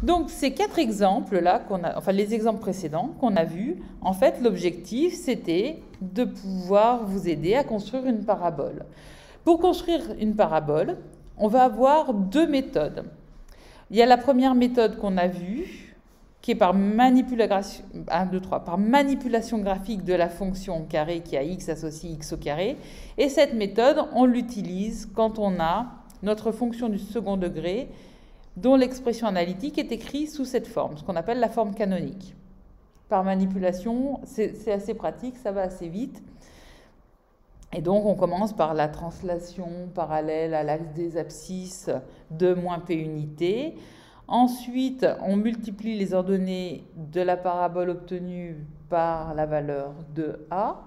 Donc, ces 4 exemples-là, enfin les exemples précédents qu'on a vus, en fait, l'objectif, c'était de pouvoir vous aider à construire une parabole. Pour construire une parabole, on va avoir 2 méthodes. Il y a la première méthode qu'on a vue, qui est par manipulation, par manipulation graphique de la fonction carré qui a x associé x au carré. Et cette méthode, on l'utilise quand on a notre fonction du second degré dont l'expression analytique est écrite sous cette forme, ce qu'on appelle la forme canonique. Par manipulation, c'est assez pratique, ça va assez vite. Et donc, on commence par la translation parallèle à l'axe des abscisses de moins p unités. Ensuite, on multiplie les ordonnées de la parabole obtenue par la valeur de a.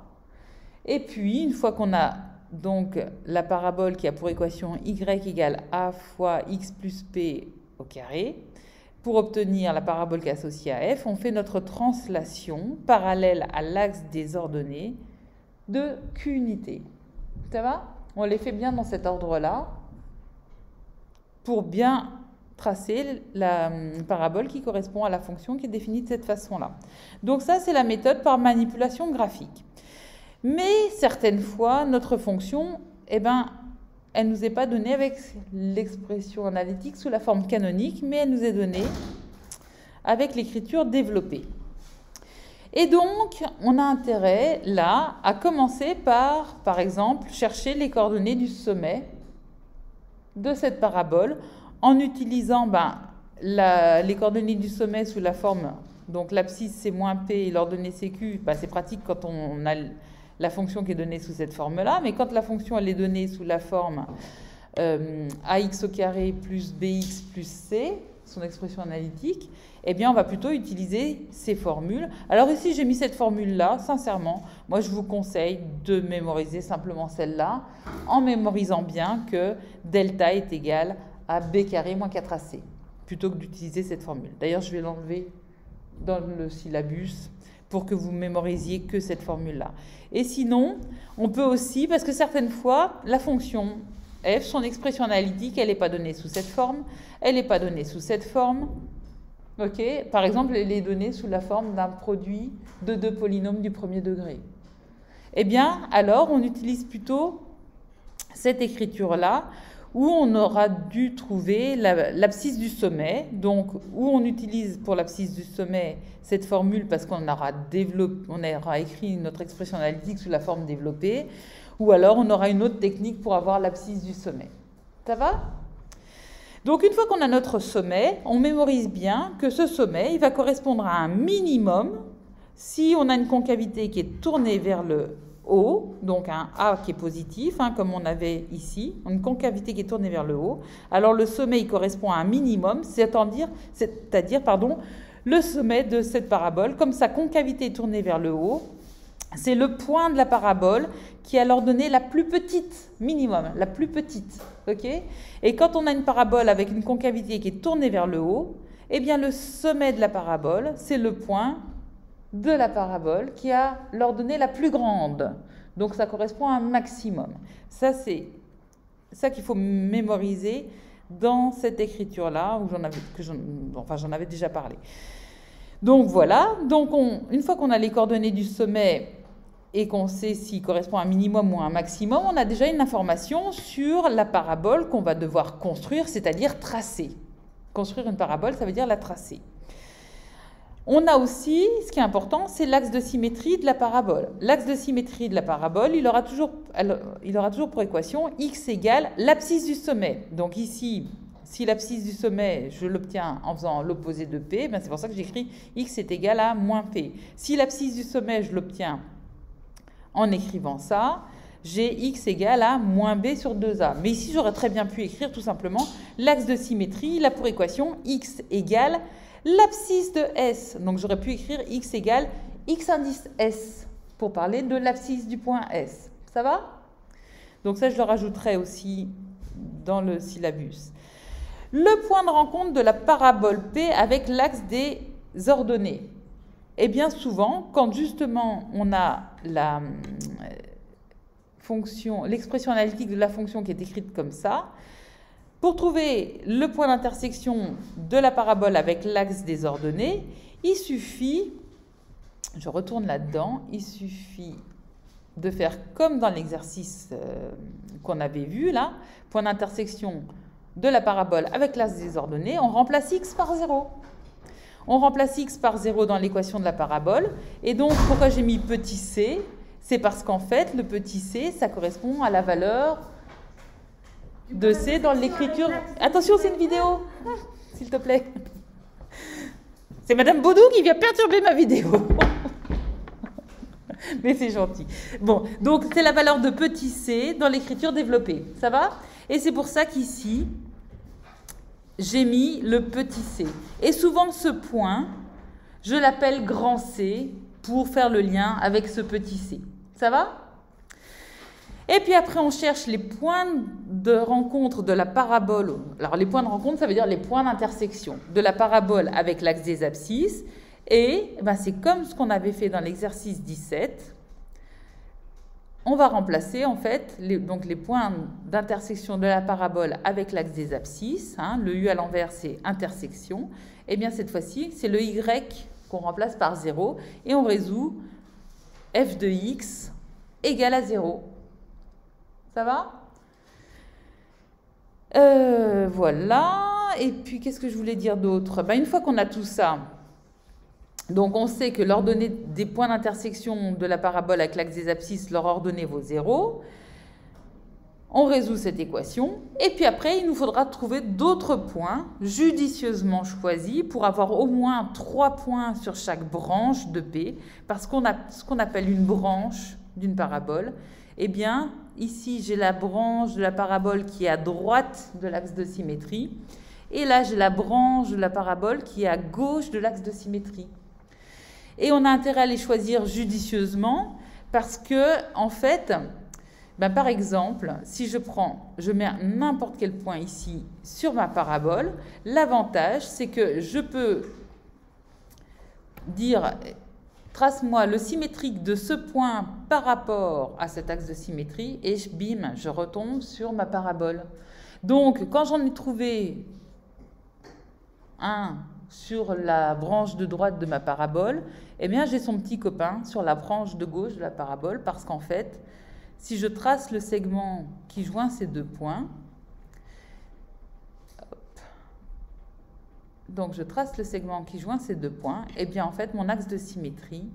Et puis, une fois qu'on a donc la parabole qui a pour équation y égale a fois x plus p au carré, pour obtenir la parabole qui est associée à f, on fait notre translation parallèle à l'axe des ordonnées de q unités. Ça va? On les fait bien dans cet ordre-là pour bien tracer la parabole qui correspond à la fonction qui est définie de cette façon-là. Donc ça, c'est la méthode par manipulation graphique. Mais certaines fois, notre fonction, elle ne nous est pas donnée avec l'expression analytique sous la forme canonique, mais elle nous est donnée avec l'écriture développée. Et donc, on a intérêt, là, à commencer par exemple, chercher les coordonnées du sommet de cette parabole en utilisant les coordonnées du sommet sous la forme, donc l'abscisse c'est moins p et l'ordonnée c'est q, c'est pratique quand on a la fonction qui est donnée sous cette forme-là, mais quand la fonction elle est donnée sous la forme ax au carré plus bx plus c, son expression analytique, eh bien on va plutôt utiliser ces formules. Alors ici j'ai mis cette formule-là, sincèrement, moi je vous conseille de mémoriser simplement celle-là, en mémorisant bien que delta est égal à b carré moins 4ac, plutôt que d'utiliser cette formule. D'ailleurs je vais l'enlever dans le syllabus pour que vous mémorisiez que cette formule-là. Et sinon, on peut aussi, parce que certaines fois, la fonction f, son expression analytique, elle n'est pas donnée sous cette forme, elle n'est pas donnée sous cette forme. Ok, par exemple, elle est donnée sous la forme d'un produit de 2 polynômes du premier degré. Eh bien, alors, on utilise plutôt cette écriture-là, où on aura dû trouver l'abscisse du sommet, donc où on utilise pour l'abscisse du sommet cette formule parce qu'on aura écrit notre expression analytique sous la forme développée, ou alors on aura une autre technique pour avoir l'abscisse du sommet. Ça va? Donc une fois qu'on a notre sommet, on mémorise bien que ce sommet, il va correspondre à un minimum si on a une concavité qui est tournée vers le haut, donc un A qui est positif, comme on avait ici, une concavité qui est tournée vers le haut. Alors le sommet, il correspond à un minimum, c'est-à-dire le sommet de cette parabole, comme sa concavité est tournée vers le haut, c'est le point de la parabole qui a l'ordonnée la plus petite, minimum, la plus petite. Okay? Et quand on a une parabole avec une concavité qui est tournée vers le haut, eh bien le sommet de la parabole, c'est le point de la parabole qui a l'ordonnée la plus grande. Donc ça correspond à un maximum. Ça, c'est ça qu'il faut mémoriser dans cette écriture-là, où j'en avais déjà parlé. Donc voilà, donc une fois qu'on a les coordonnées du sommet et qu'on sait s'il correspond à un minimum ou à un maximum, on a déjà une information sur la parabole qu'on va devoir construire, c'est-à-dire tracer. Construire une parabole, ça veut dire la tracer. On a aussi, ce qui est important, c'est l'axe de symétrie de la parabole. L'axe de symétrie de la parabole, il aura toujours pour équation x égale l'abscisse du sommet. Donc ici, si l'abscisse du sommet, je l'obtiens en faisant l'opposé de p, c'est pour ça que j'écris x est égal à moins p. Si l'abscisse du sommet, je l'obtiens en écrivant ça, j'ai x égale à moins b sur 2a. Mais ici, j'aurais très bien pu écrire tout simplement l'axe de symétrie, il a pour équation x égale l'abscisse de S. Donc j'aurais pu écrire x égale x indice S pour parler de l'abscisse du point S. Ça va? Donc ça, je le rajouterai aussi dans le syllabus. Le point de rencontre de la parabole P avec l'axe des ordonnées. Et bien souvent, quand justement on a l'expression analytique de la fonction qui est écrite comme ça, Pour trouver le point d'intersection de la parabole avec l'axe des ordonnées, il suffit, je retourne là-dedans, il suffit de faire comme dans l'exercice qu'on avait vu là, point d'intersection de la parabole avec l'axe des ordonnées, on remplace x par 0. On remplace x par 0 dans l'équation de la parabole. Et donc, pourquoi j'ai mis petit c? C'est parce qu'en fait, le petit c, ça correspond à la valeur de c dans l'écriture. Attention, c'est une vidéo, s'il te plaît. C'est Madame Baudou qui vient perturber ma vidéo. Mais c'est gentil. Bon, donc c'est la valeur de petit c dans l'écriture développée. Ça va? Et c'est pour ça qu'ici, j'ai mis le petit c. Et souvent, ce point, je l'appelle grand C pour faire le lien avec ce petit c. Ça va? Et puis après, on cherche les points de rencontre de la parabole. Alors, les points de rencontre, ça veut dire les points d'intersection de la parabole avec l'axe des abscisses. Et ben, c'est comme ce qu'on avait fait dans l'exercice 17. On va remplacer en fait donc les points d'intersection de la parabole avec l'axe des abscisses. Hein, le U à l'envers, c'est intersection. Et bien cette fois-ci, c'est le Y qu'on remplace par 0. Et on résout f de x égale à 0. Ça va? Voilà. Et puis, qu'est-ce que je voulais dire d'autre? Ben, une fois qu'on a tout ça, donc on sait que l'ordonnée des points d'intersection de la parabole avec l'axe des abscisses, leur ordonnée vaut 0. On résout cette équation. Et puis après, il nous faudra trouver d'autres points judicieusement choisis pour avoir au moins 3 points sur chaque branche de P, parce qu'on a ce qu'on appelle une branche d'une parabole. Eh bien, ici, j'ai la branche de la parabole qui est à droite de l'axe de symétrie. Et là, j'ai la branche de la parabole qui est à gauche de l'axe de symétrie. Et on a intérêt à les choisir judicieusement parce que, en fait, ben, par exemple, si je mets n'importe quel point ici sur ma parabole, l'avantage, c'est que je peux dire... Trace-moi le symétrique de ce point par rapport à cet axe de symétrie et bim, je retombe sur ma parabole. Donc, quand j'en ai trouvé un sur la branche de droite de ma parabole, eh bien, j'ai son petit copain sur la branche de gauche de la parabole parce qu'en fait, si je trace le segment qui joint ces deux points, donc je trace le segment qui joint ces deux points, et bien en fait mon axe de symétrie,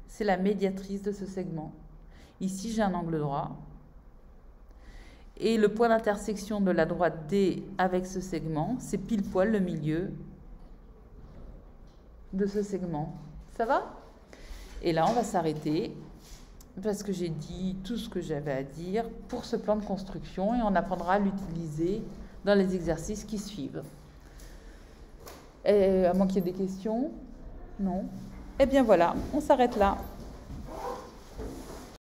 c'est la médiatrice de ce segment. Ici j'ai un angle droit, et le point d'intersection de la droite D avec ce segment, c'est pile poil le milieu de ce segment. Ça va? Et là on va s'arrêter, parce que j'ai dit tout ce que j'avais à dire pour ce plan de construction, et on apprendra à l'utiliser dans les exercices qui suivent. À moins qu'il y ait des questions? Non? Eh bien voilà, on s'arrête là.